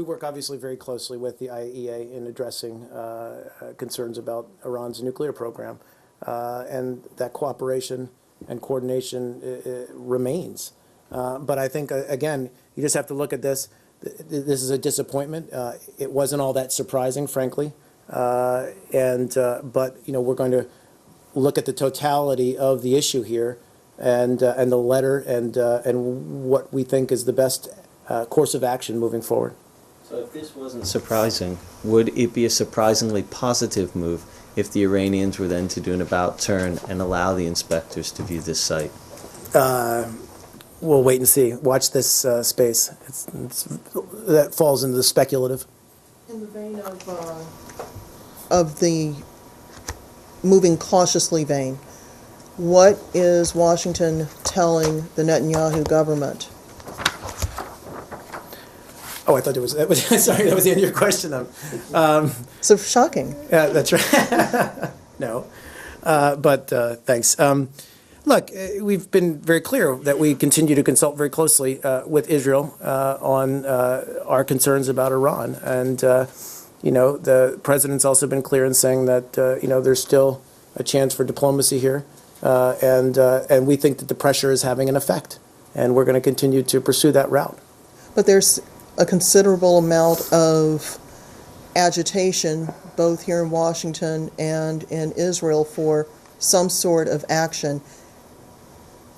We work obviously very closely with the IAEA in addressing concerns about Iran's nuclear program, and that cooperation and coordination remains. But I think, again, you just have to look at this. This is a disappointment. It wasn't all that surprising, frankly. But we're going to look at the totality of the issue here, and the letter, and what we think is the best course of action moving forward. So if this wasn't surprising, would it be a surprisingly positive move if the Iranians were then to do an about turn and allow the inspectors to view this site? We'll wait and see. Watch this space. That falls into the speculative. In the vein of the moving cautiously vein, what is Washington telling the Netanyahu government? Oh, I thought that was sorry, that was the end of your question, though. So shocking. Yeah, that's right. No, but thanks. Look, we've been very clear that we continue to consult very closely with Israel on our concerns about Iran. And, the president's also been clear in saying that, there's still a chance for diplomacy here. And we think that the pressure is having an effect. And we're going to continue to pursue that route. But there's a considerable amount of agitation, both here in Washington and in Israel, for some sort of action.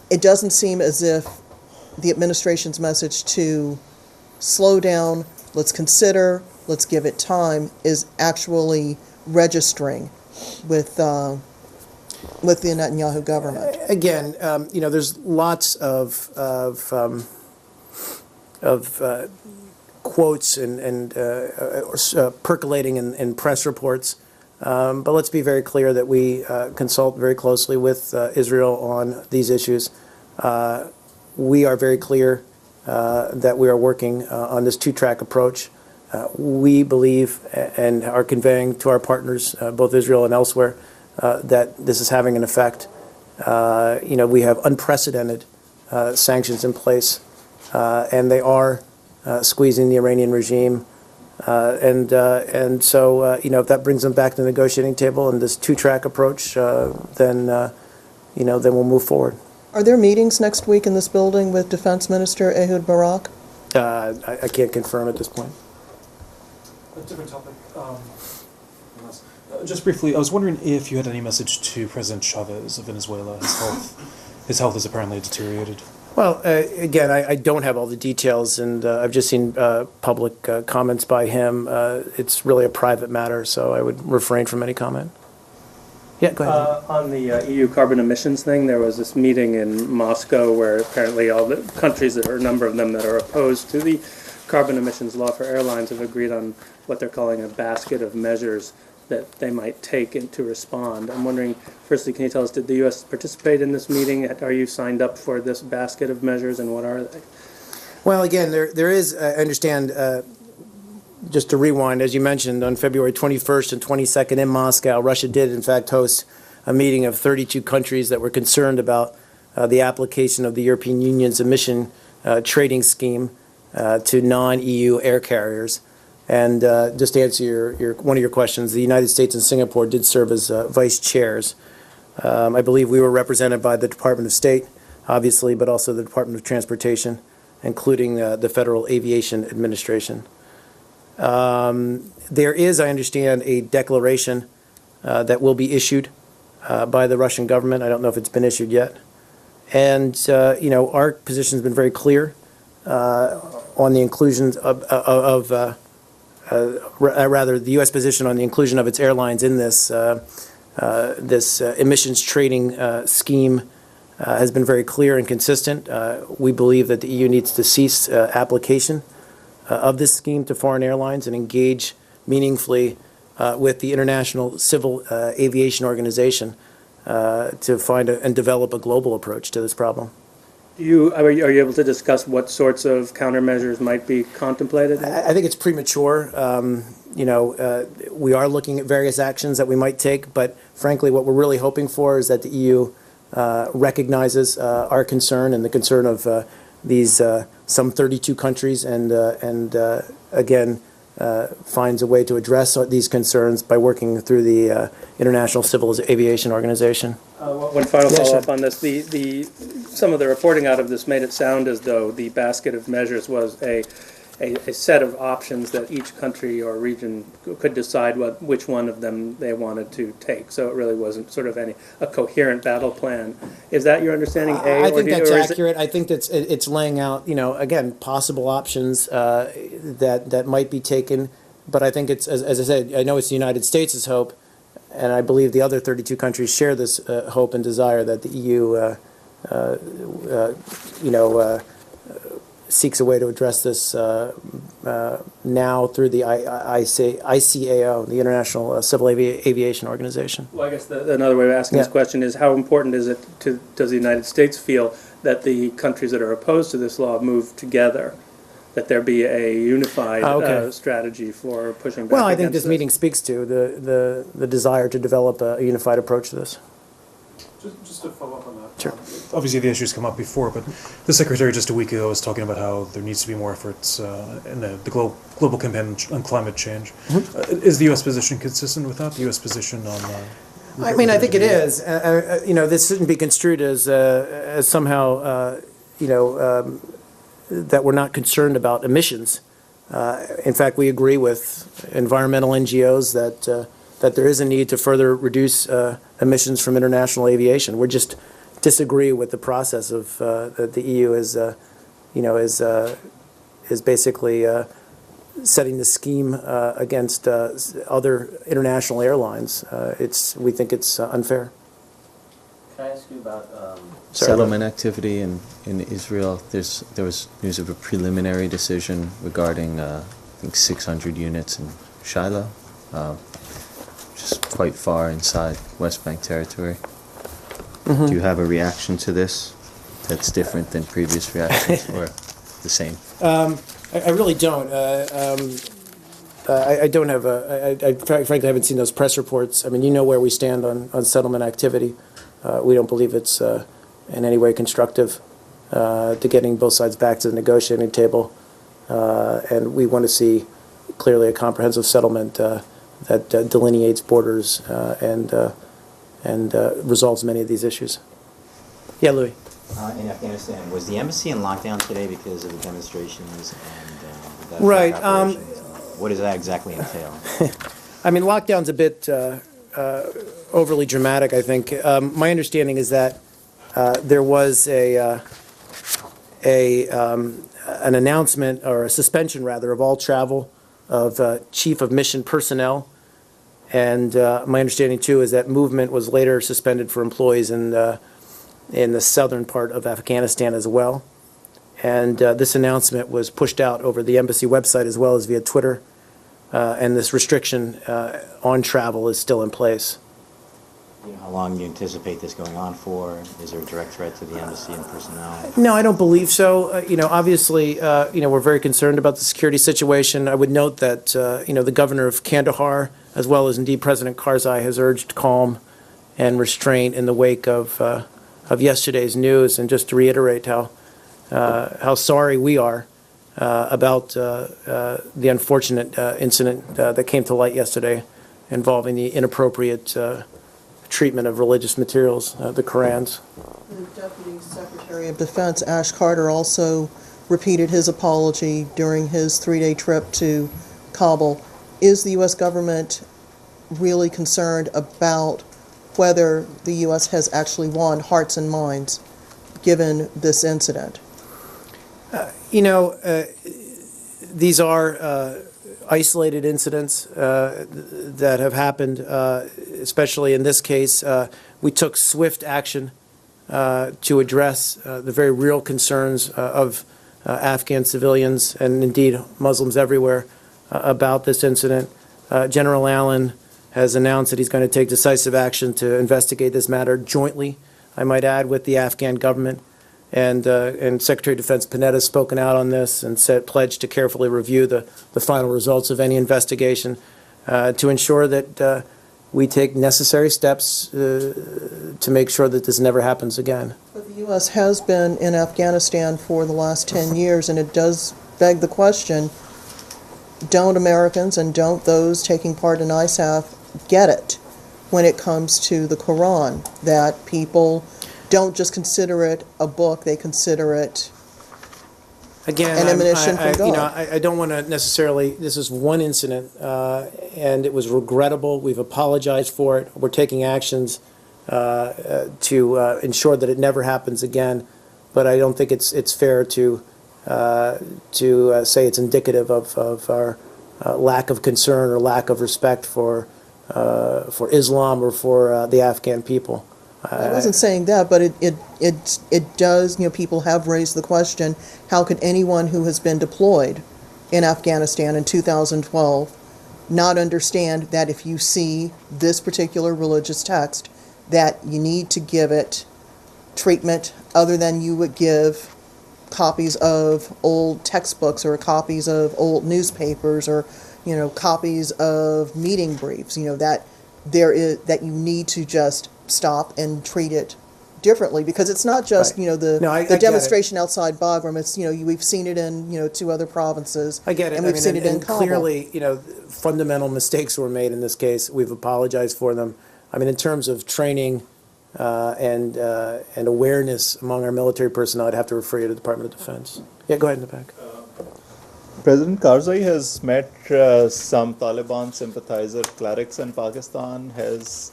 It doesn't seem as if the administration's message to slow down, let's consider, let's give it time, is actually registering with the Netanyahu government. Again, there's lots of quotes and percolating in press reports. But let's be very clear that we consult very closely with Israel on these issues. We are very clear that we are working on this two-track approach. We believe and are conveying to our partners, both Israel and elsewhere, that this is having an effect. We have unprecedented sanctions in place, and they are squeezing the Iranian regime. And so, if that brings them back to the negotiating table and this two-track approach, then we'll move forward. Are there meetings next week in this building with Defense Minister Ehud Barak? I can't confirm at this point. A different topic. Just briefly, I was wondering if you had any message to President Chavez of Venezuela. His health has apparently deteriorated. Well, again, I don't have all the details, and I've just seen public comments by him. It's really a private matter, so I would refrain from any comment. Yeah, go ahead. On the EU carbon emissions thing, there was this meeting in Moscow where apparently all the countries, there are a number of them that are opposed to the carbon emissions law for airlines, have agreed on what they're calling a basket of measures that they might take to respond. I'm wondering, firstly, can you tell us, did the U.S. participate in this meeting? Are you signed up for this basket of measures, and what are they? Well, again, there is, I understand, just to rewind, as you mentioned, on February 21st and 22nd in Moscow, Russia did, in fact, host a meeting of 32 countries that were concerned about the application of the European Union's emission trading scheme to non-EU air carriers. And just to answer your one of your questions, the United States and Singapore did serve as vice chairs. I believe we were represented by the Department of State, obviously, but also the Department of Transportation, including the Federal Aviation Administration. There is, I understand, a declaration that will be issued by the Russian government. I don't know if it's been issued yet. And, our position has been very clear on the inclusion rather, the U.S. position on the inclusion of its airlines in this emissions trading scheme has been very clear and consistent. We believe that the EU needs to cease application of this scheme to foreign airlines and engage meaningfully with the International Civil Aviation Organization to find and develop a global approach to this problem. Are you able to discuss what sorts of countermeasures might be contemplated? I think it's premature. We are looking at various actions that we might take, but frankly, what we're really hoping for is that the EU recognizes our concern and the concern of these some 32 countries and again, finds a way to address these concerns by working through the International Civil Aviation Organization. One final Yeah, follow-up sure. on this. Some of the reporting out of this made it sound as though the basket of measures was a set of options that each country or region could decide which one of them they wanted to take. So it really wasn't sort of a coherent battle plan. Is that your understanding, A? I think that's or is it- accurate. I think it's laying out, again, possible options that might be taken. But I think it's, as I said, I know it's the United States' hope, and I believe the other 32 countries share this hope and desire that the EU, seeks a way to address this now through the ICAO, the International Civil Aviation Organization. Well, I guess another way of asking this Yeah. question is how important is it does the United States feel that the countries that are opposed to this law move together, that there be a unified strategy for pushing back Well, I think against this meeting speaks to the desire to develop a unified approach to this. Just to follow up on that. Sure. Obviously, the issue's come up before, but the Secretary just a week ago was talking about how there needs to be more efforts in the global campaign on climate change. Is the U.S. position consistent with that? The U.S. position on... I mean, I think it is. This shouldn't be construed as somehow, that we're not concerned about emissions. In fact, we agree with environmental NGOs that there is a need to further reduce emissions from international aviation. We just disagree with the process of that the EU is basically setting the scheme against other international airlines. We think it's unfair. Can I ask you about Sorry. settlement activity in Israel? There was news of a preliminary decision regarding, I think, 600 units in Shiloh, just quite far inside West Bank territory. Mm-hmm. Do you have a reaction to this that's different than previous reactions, or the same? I really don't. I don't have frankly, I haven't seen those press reports. I mean, you know where we stand on settlement activity. We don't believe it's in any way constructive to getting both sides back to the negotiating table. And we want to see clearly a comprehensive settlement that delineates borders and resolves many of these issues. Yeah, Louis. In Afghanistan, was the embassy in lockdown today because of the demonstrations and the Right, operations? What does that exactly entail? I mean, lockdown's a bit overly dramatic, I think. My understanding is that there was an announcement, or a suspension rather, of all travel of chief of mission personnel. And my understanding too is that movement was later suspended for employees in the southern part of Afghanistan as well. And this announcement was pushed out over the embassy website as well as via Twitter. And this restriction on travel is still in place. You know, how long do you anticipate this going on for? Is there a direct threat to the embassy and personnel? No, I don't believe so. Obviously, we're very concerned about the security situation. I would note that, the governor of Kandahar, as well as indeed President Karzai, has urged calm and restraint in the wake of yesterday's news. And just to reiterate how sorry we are about the unfortunate incident that came to light yesterday involving the inappropriate treatment of religious materials, the Korans. The Deputy Secretary of Defense, Ash Carter, also repeated his apology during his 3-day trip to Kabul. Is the U.S. government really concerned about whether the U.S. has actually won hearts and minds given this incident? These are isolated incidents that have happened, especially in this case. We took swift action to address the very real concerns of Afghan civilians and indeed Muslims everywhere about this incident. General Allen has announced that he's going to take decisive action to investigate this matter jointly, I might add, with the Afghan government. And Secretary of Defense Panetta has spoken out on this and pledged to carefully review the final results of any investigation to ensure that we take necessary steps to make sure that this never happens again. But the U.S. has been in Afghanistan for the last 10 years, and it does beg the question, don't Americans and don't those taking part in ISAF get it when it comes to the Quran, that people don't just consider it a book, they consider it Again, an admonition from you know, God. I don't want to necessarily, this is one incident, and it was regrettable. We've apologized for it. We're taking actions to ensure that it never happens again. But I don't think it's fair to say it's indicative of our lack of concern or lack of respect for Islam or for the Afghan people. I wasn't saying that, but it does, you know, people have raised the question, how could anyone who has been deployed in Afghanistan in 2012 not understand that if you see this particular religious text, that you need to give it treatment other than you would give copies of old textbooks or copies of old newspapers or, you know, copies of meeting briefs, you know, that you need to just stop and treat it differently, because it's not just, Right. you know, No, I the get it. demonstration outside Bagram. It's, you know, we've seen it in, you know, 2 other provinces. I get it. And I we've mean, seen it in and Kabul. clearly, you know, fundamental mistakes were made in this case. We've apologized for them. I mean, in terms of training and awareness among our military personnel, I'd have to refer you to the Department of Defense. Yeah, go ahead in the back. President Karzai has met some Taliban sympathizer clerics in Pakistan. Has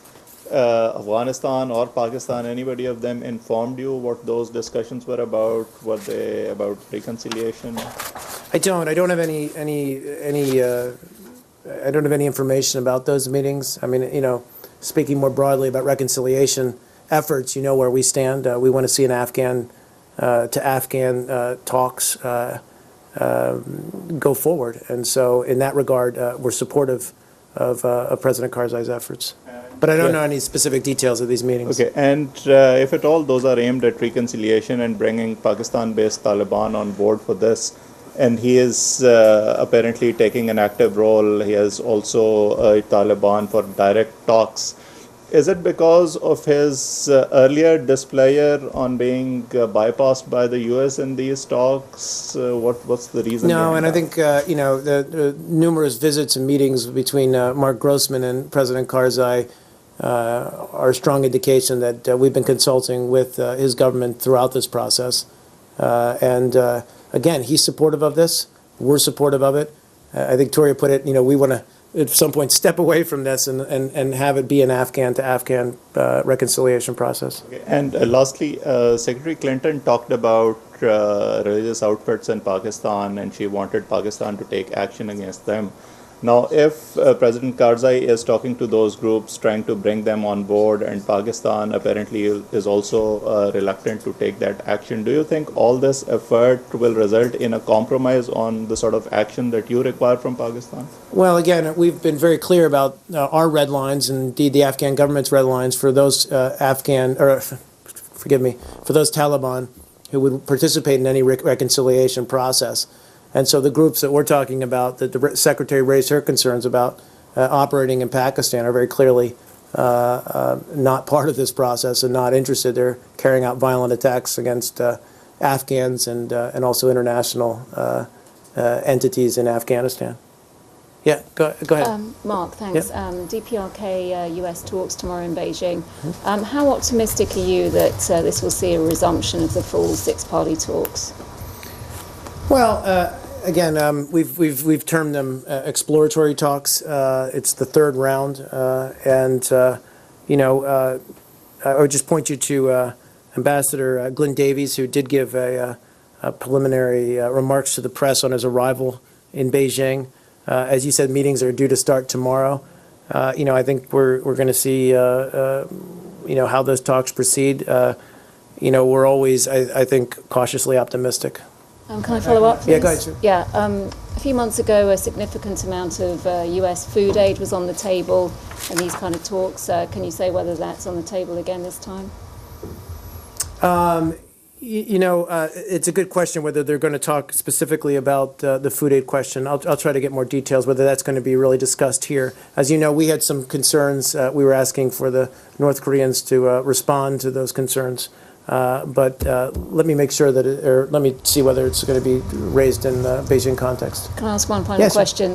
Afghanistan or Pakistan, anybody of them informed you what those discussions were about? Were they about reconciliation? I don't have any I don't have any information about those meetings. I mean, you know, speaking more broadly about reconciliation efforts, you know where we stand. We want to see an Afghan to Afghan talks go forward, and so in that regard, we're supportive of President Karzai's efforts. But I don't know any specific details of these meetings. Okay, and if at all those are aimed at reconciliation and bringing Pakistan-based Taliban on board for this, and he is apparently taking an active role, he has also Taliban for direct talks. Is it because of his earlier displeasure on being bypassed by the U.S. in these talks? What's the reason? No, behind and I that? think you know the numerous visits and meetings between Mark Grossman and President Karzai are a strong indication that we've been consulting with his government throughout this process. And again, he's supportive of this. We're supportive of it. I think Toria put it, you know, we want to at some point step away from this and have it be an Afghan to Afghan reconciliation process. Okay. And lastly, Secretary Clinton talked about religious outfits in Pakistan, and she wanted Pakistan to take action against them. Now, if President Karzai is talking to those groups, trying to bring them on board, and Pakistan apparently is also reluctant to take that action, do you think all this effort will result in a compromise on the sort of action that you require from Pakistan? Well, again, we've been very clear about our red lines, and indeed the Afghan government's red lines for those for those Taliban who would participate in any reconciliation process. And so the groups that we're talking about, that the Secretary raised her concerns about operating in Pakistan, are very clearly not part of this process and not interested. They're carrying out violent attacks against Afghans and also international entities in Afghanistan. Yeah, go ahead. Mark, thanks. Yep. DPRK US talks tomorrow in Beijing. How optimistic are you that this will see a resumption of the full six-party talks? Well, again, we've termed them exploratory talks. It's the third round, and you know, I would just point you to Ambassador Glenn Davies, who did give a preliminary remarks to the press on his arrival in Beijing. As you said, meetings are due to start tomorrow. You know, I think we're going to see you know, how those talks proceed. You know, we're always, I think, cautiously optimistic. Can I follow up, please? Yeah, go ahead, sir. Yeah, a few months ago, a significant amount of US food aid was on the table in these kind of talks. Can you say whether that's on the table again this time? You know, it's a good question whether they're going to talk specifically about the food aid question. I'll try to get more details, whether that's going to be really discussed here. As you know, we had some concerns. We were asking for the North Koreans to respond to those concerns. But let me make sure that, or let me see whether it's going to be raised in the Beijing context. Can I ask one final Yes, sir. question?